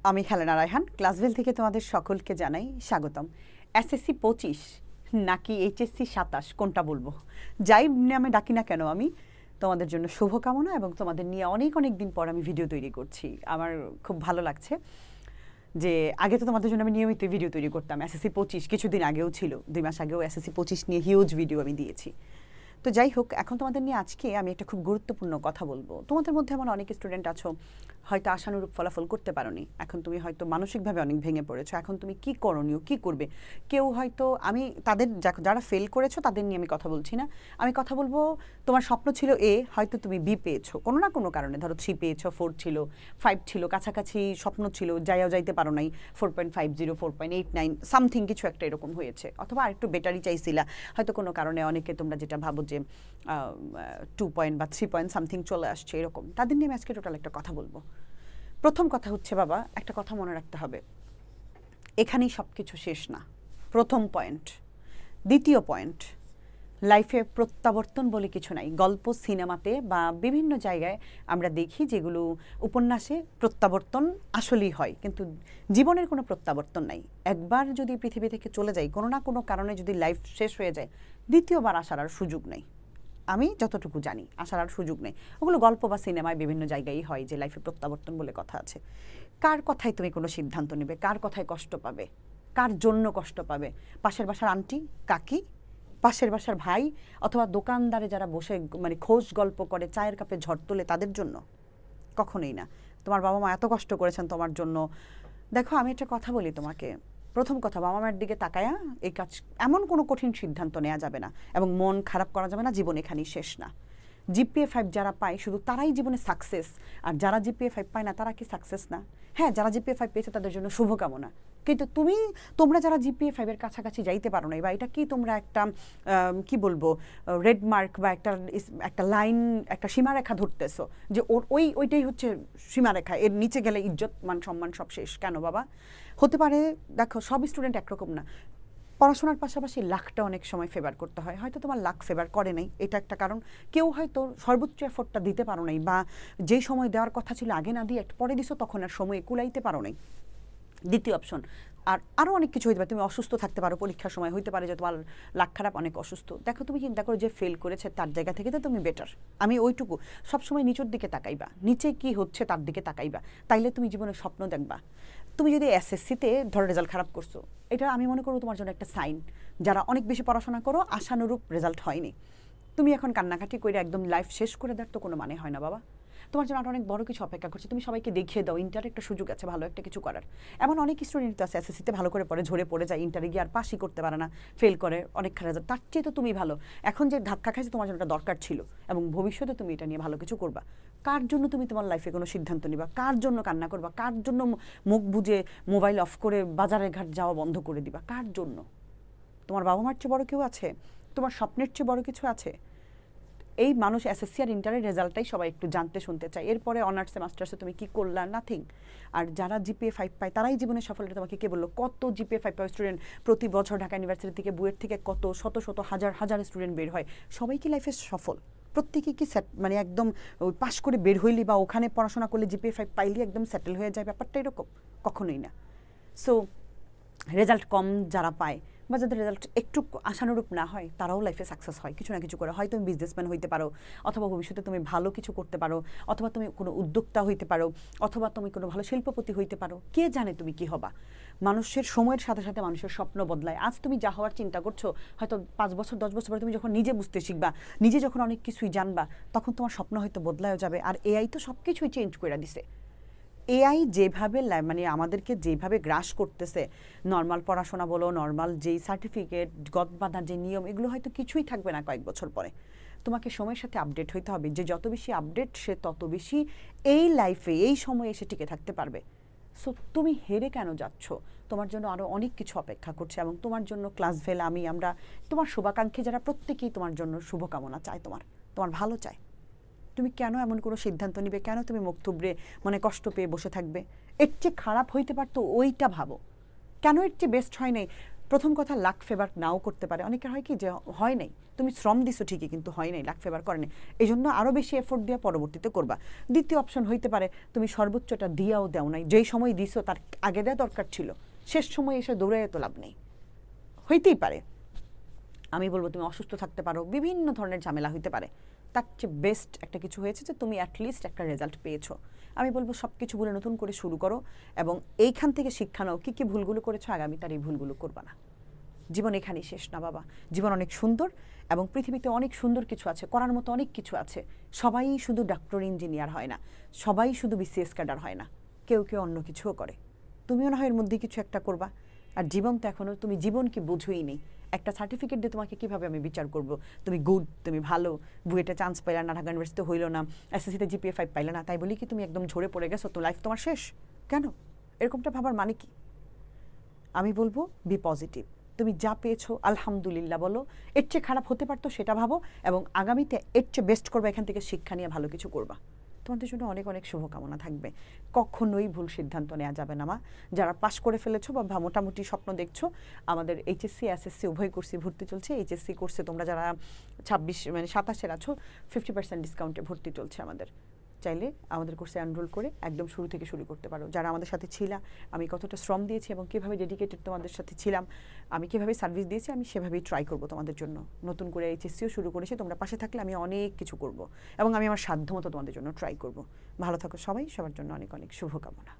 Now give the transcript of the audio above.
আমি হেলেনা রায়হান, ক্লাসভেল থেকে তোমাদের সকলকে জানাই স্বাগতম। এসএসসি 25 নাকি এইচএসসি 27 কোনটা বলবো, যাই নামে ডাকি না কেন, আমি তোমাদের জন্য শুভকামনা এবং তোমাদের নিয়ে অনেক অনেক দিন পর আমি ভিডিও তৈরি করছি। আমার খুব ভালো লাগছে যে আগে তো তোমাদের জন্য আমি নিয়মিত ভিডিও তৈরি করতাম। এসএসসি 25 কিছুদিন আগেও ছিল, 2 মাস আগেও এসএসসি 25 নিয়ে হিউজ ভিডিও আমি দিয়েছি। তো যাই হোক, এখন তোমাদের নিয়ে আজকে আমি একটা খুব গুরুত্বপূর্ণ কথা বলবো। তোমাদের মধ্যে এমন অনেক স্টুডেন্ট আছো হয়তো আশানুরূপ ফলাফল করতে পারোনি, এখন তুমি হয়তো মানসিকভাবে অনেক ভেঙে পড়েছো, এখন তুমি কি করণীয়, কি করবে। কেউ হয়তো, আমি তাদের যারা ফেল করেছো তাদের নিয়ে আমি কথা বলছি না, আমি কথা বলবো তোমার স্বপ্ন ছিল এ, হয়তো তুমি বি পেয়েছো কোনো না কোনো কারণে, ধরো 3 পেয়েছো, 4 ছিল, 5 ছিল, কাছাকাছি স্বপ্ন ছিল, যাইতে পারো নাই, 4.50, 4.89 সামথিং কিছু একটা এরকম হয়েছে, অথবা আরেকটু বেটারই চাইছিলা, হয়তো কোনো কারণে অনেকে তোমরা যেটা ভাবো যে 2 পয়েন্ট বা 3 পয়েন্ট সামথিং চলে আসছে, এরকম তাদের নিয়ে আজকে টোটাল একটা কথা বলবো। প্রথম কথা হচ্ছে, বাবা একটা কথা মনে রাখতে হবে, এখানেই সব কিছু শেষ না, প্রথম পয়েন্ট। দ্বিতীয় পয়েন্ট, লাইফে প্রত্যাবর্তন বলে কিছু নাই। গল্প, সিনেমাতে বা বিভিন্ন জায়গায় আমরা দেখি যেগুলো উপন্যাসে প্রত্যাবর্তন আসলেই হয়, কিন্তু জীবনের কোনো প্রত্যাবর্তন নাই। একবার যদি পৃথিবী থেকে চলে যাই, কোনো না কোনো কারণে যদি লাইফ শেষ হয়ে যায়, দ্বিতীয়বার আসার আর সুযোগ নেই। আমি যতটুকু জানি আসার আর সুযোগ নেই। ওগুলো গল্প বা সিনেমায় বিভিন্ন জায়গায় হয় যে লাইফে প্রত্যাবর্তন বলে কথা আছে। কার কথায় তুমি কোনো সিদ্ধান্ত নেবে, কার কথায় কষ্ট পাবে, কার জন্য কষ্ট পাবে? পাশের বাসার আন্টি, কাকি, পাশের বাসার ভাই, অথবা দোকানদারে যারা বসে মানে খোঁজ গল্প করে, চায়ের কাপে ঝড় তোলে, তাদের জন্য? কখনোই না। তোমার বাবা মা এত কষ্ট করেছেন তোমার জন্য। দেখো, আমি একটা কথা বলি তোমাকে, প্রথম কথা, বাবা মায়ের দিকে তাকায়া এই কাজ, এমন কোনো কঠিন সিদ্ধান্ত নেওয়া যাবে না এবং মন খারাপ করা যাবে না। জীবন এখানেই শেষ না। জিপিএ 5 যারা পায় শুধু তারাই জীবনে সাকসেস, আর যারা জিপিএ 5 পায় না তারা কি সাকসেস না? হ্যাঁ, যারা জিপিএ 5 পেয়েছে তাদের জন্য শুভকামনা, কিন্তু তোমরা যারা জিপিএ 5 এর কাছাকাছি যাইতে পারো না, বা এটা কি তোমরা একটা কি বলবো, রেড মার্ক বা একটা লাইন, একটা সীমারেখা ধরতেছো যে ওইটাই হচ্ছে সীমারেখা, এর নিচে গেলে ইজ্জত মান সম্মান সব শেষ? কেন বাবা? হতে পারে, দেখো সব স্টুডেন্ট একরকম না, পড়াশোনার পাশাপাশি লাকটা অনেক সময় ফেভার করতে হয়, হয়তো তোমার লাক ফেভার করে নাই, এটা একটা কারণ। কেউ হয়তো সর্বোচ্চ এফোর্টটা দিতে পারো নাই, বা যেই সময় দেওয়ার কথা ছিল আগে না দিয়ে একটু পরে দিছো, তখন আর সময় কুলাইতে পারো নাই। দ্বিতীয় অপশন, আর আরও অনেক কিছু হইতে পারে, তুমি অসুস্থ থাকতে পারো, পরীক্ষার সময় হইতে পারে যে তোমার লাক খারাপ, অনেক অসুস্থ। দেখো, তুমি চিন্তা করো যে ফেল করেছে তার জায়গা থেকে তো তুমি বেটার। আমি ওইটুকু, সবসময় নিচের দিকে তাকাইবা, নিচে কি হচ্ছে তার দিকে তাকাইবা, তাইলে তুমি জীবনে স্বপ্ন দেখবা। তুমি যদি এসএসসিতে ধরো রেজাল্ট খারাপ করছো, এটা আমি মনে করবো তোমার জন্য একটা সাইন। যারা অনেক বেশি পড়াশোনা করো, আশানুরূপ রেজাল্ট হয়নি, তুমি এখন কান্নাকাটি করে একদম লাইফ শেষ করে দেওয়ার তো কোনো মানে হয় না বাবা। তোমার জন্য আরও অনেক বড় কিছু অপেক্ষা করছে, তুমি সবাইকে দেখিয়ে দাও ইন্টার একটা সুযোগ আছে ভালো একটা কিছু করার। এমন অনেক স্টুডেন্ট আছে এসএসসিতে ভালো করে পড়ে, ঝরে পড়ে যায়, ইন্টারে গিয়ে আর পাসই করতে পারে না, ফেল করে, অনেক খারাপ রেজাল্ট। তার চেয়ে তো তুমি ভালো, এখন যে ধাক্কা খাইছে তোমার জন্য এটা দরকার ছিল, এবং ভবিষ্যতে তুমি এটা নিয়ে ভালো কিছু করবা। কার জন্য তুমি তোমার লাইফে কোনো সিদ্ধান্ত নিবা, কার জন্য কান্না করবা, কার জন্য মুখ বুজে মোবাইল অফ করে বাজারে ঘাট যাওয়া বন্ধ করে দিবা, কার জন্য? তোমার বাবা মার চেয়ে বড় কেউ আছে? তোমার স্বপ্নের চেয়ে বড় কিছু আছে? এই মানুষ এসএসসি আর ইন্টারের রেজাল্টটাই সবাই একটু জানতে শুনতে চায়, এরপরে অনার্সে মাস্টার্সে তুমি কি করলা, নাথিং। আর যারা জিপিএ 5 পায় তারাই জীবনে সফল। এটা তোমাকে কে বললো? কত জিপিএ 5 পায় স্টুডেন্ট প্রতি বছর ঢাকা ইউনিভার্সিটি থেকে, বুয়েট থেকে কত শত শত হাজার হাজার স্টুডেন্ট বের হয়, সবাই কি লাইফে সফল? প্রত্যেকে কি মানে একদম পাশ করে বের হইলি বা ওখানে পড়াশোনা করলে জিপিএ 5 পাইলি একদম সেটেল হয়ে যায়? ব্যাপারটা এরকম কখনোই না। সো রেজাল্ট কম যারা পায় বা যাদের রেজাল্ট একটু আশানুরূপ না হয়, তারাও লাইফে সাকসেস হয় কিছু না কিছু করে। হয় তুমি বিজনেসম্যান হইতে পারো, অথবা ভবিষ্যতে তুমি ভালো কিছু করতে পারো, অথবা তুমি কোনো উদ্যোক্তা হইতে পারো, অথবা তুমি কোনো ভালো শিল্পপতি হইতে পারো, কে জানে তুমি কি হবা। মানুষের সময়ের সাথে সাথে মানুষের স্বপ্ন বদলায়। আজ তুমি যা হওয়ার চিন্তা করছো, হয়তো 5 বছর 10 বছর পরে তুমি যখন নিজে বুঝতে শিখবা, নিজে যখন অনেক কিছুই জানবা, তখন তোমার স্বপ্ন হয়তো বদলায়ও যাবে। আর এআই তো সব কিছুই চেঞ্জ করে দিছে। এআই যেভাবে মানে আমাদেরকে যেভাবে গ্রাস করতেছে, নর্মাল পড়াশোনা বলো, নর্মাল যেই সার্টিফিকেট, গদবাঁধার যে নিয়ম, এগুলো হয়তো কিছুই থাকবে না কয়েক বছর পরে। তোমাকে সময়ের সাথে আপডেট হইতে হবে, যে যত বেশি আপডেট সে তত বেশি এই লাইফে এই সময়ে এসে টিকে থাকতে পারবে। সো তুমি হেরে কেন যাচ্ছ? তোমার জন্য আরও অনেক কিছু অপেক্ষা করছে, এবং তোমার জন্য ক্লাসভেল আমরা তোমার শুভাকাঙ্ক্ষী যারা, প্রত্যেকেই তোমার জন্য শুভকামনা চায়, তোমার ভালো চায়। তুমি কেন এমন কোনো সিদ্ধান্ত নিবে? কেন তুমি মুখ থুবড়ে মানে কষ্ট পেয়ে বসে থাকবে? এর চেয়ে খারাপ হইতে পারতো, ওইটা ভাবো। কেন এর চেয়ে বেস্ট হয় নাই? প্রথম কথা লাক ফেভার নাও করতে পারে, অনেকের হয় কি যে হয় নাই, তুমি শ্রম দিছো ঠিকই কিন্তু হয় নাই, লাক ফেভার করে নাই, এই জন্য আরও বেশি এফোর্ট দিয়ে পরবর্তীতে করবা। দ্বিতীয় অপশন হইতে পারে তুমি সর্বোচ্চটা দিয়াও দেও নাই, যেই সময় দিছো তার আগে দেওয়া দরকার ছিল, শেষ সময় এসে দৌড়ে তো লাভ নেই, হইতেই পারে। আমি বলবো তুমি অসুস্থ থাকতে পারো, বিভিন্ন ধরনের ঝামেলা হইতে পারে, তার চেয়ে বেস্ট একটা কিছু হয়েছে যে তুমি অ্যাটলিস্ট একটা রেজাল্ট পেয়েছো। আমি বলবো সব কিছু ভুলে নতুন করে শুরু করো এবং এইখান থেকে শিক্ষা নাও, কী কী ভুলগুলো করেছো আগামী তার এই ভুলগুলো করবা না। জীবন এখানেই শেষ না বাবা, জীবন অনেক সুন্দর এবং পৃথিবীতে অনেক সুন্দর কিছু আছে, করার মতো অনেক কিছু আছে। সবাই শুধু ডাক্তার ইঞ্জিনিয়ার হয় না, সবাই শুধু বিসিএস ক্যাডার হয় না, কেউ কেউ অন্য কিছুও করে। তুমিও না হয় এর মধ্যে কিছু একটা করবা। আর জীবন তো এখনও তুমি জীবন কি বোঝোই নেই, একটা সার্টিফিকেট দিয়ে তোমাকে কিভাবে আমি বিচার করব তুমি গুড, তুমি ভালো, বুয়েটে চান্স পাইলা না, ঢাকা ইউনিভার্সিটিতে হইল না, এসএসসিতে জিপিএ 5 পাইলে না, তাই বলি কি তুমি একদম ঝরে পড়ে গেছো, তো লাইফ তোমার শেষ? কেন? এরকমটা ভাবার মানে কি? আমি বলবো বি পজিটিভ, তুমি যা পেয়েছো আলহামদুলিল্লাহ বলো, এর চেয়ে খারাপ হতে পারতো সেটা ভাবো এবং আগামীতে এর চেয়ে বেস্ট করবে, এখান থেকে শিক্ষা নিয়ে ভালো কিছু করবা। তোমাদের জন্য অনেক অনেক শুভকামনা থাকবে। কখনোই ভুল সিদ্ধান্ত নেওয়া যাবে না মা। যারা পাশ করে ফেলেছো বা মোটামুটি স্বপ্ন দেখছো, আমাদের এইচএসসি এসএসসি উভয় কোর্সে ভর্তি চলছে। এইচএসসি কোর্সে তোমরা যারা 27 আছো 50% ডিসকাউন্টে ভর্তি চলছে আমাদের। চাইলে আমাদের কোর্সে এনরোল করে একদম শুরু থেকে শুরু করতে পারো। যারা আমাদের সাথে ছিলা, আমি কতটা শ্রম দিয়েছি এবং কীভাবে ডেডিকেটেড তোমাদের সাথে ছিলাম, আমি কীভাবে সার্ভিস দিয়েছি, আমি সেভাবেই ট্রাই করবো তোমাদের জন্য। নতুন করে এইচএসসিও শুরু করেছি, তোমরা পাশে থাকলে আমি অনেক কিছু করব এবং আমি আমার সাধ্যমতো তোমাদের জন্য ট্রাই করব। ভালো থাকো সবাই, সবার জন্য অনেক অনেক শুভকামনা।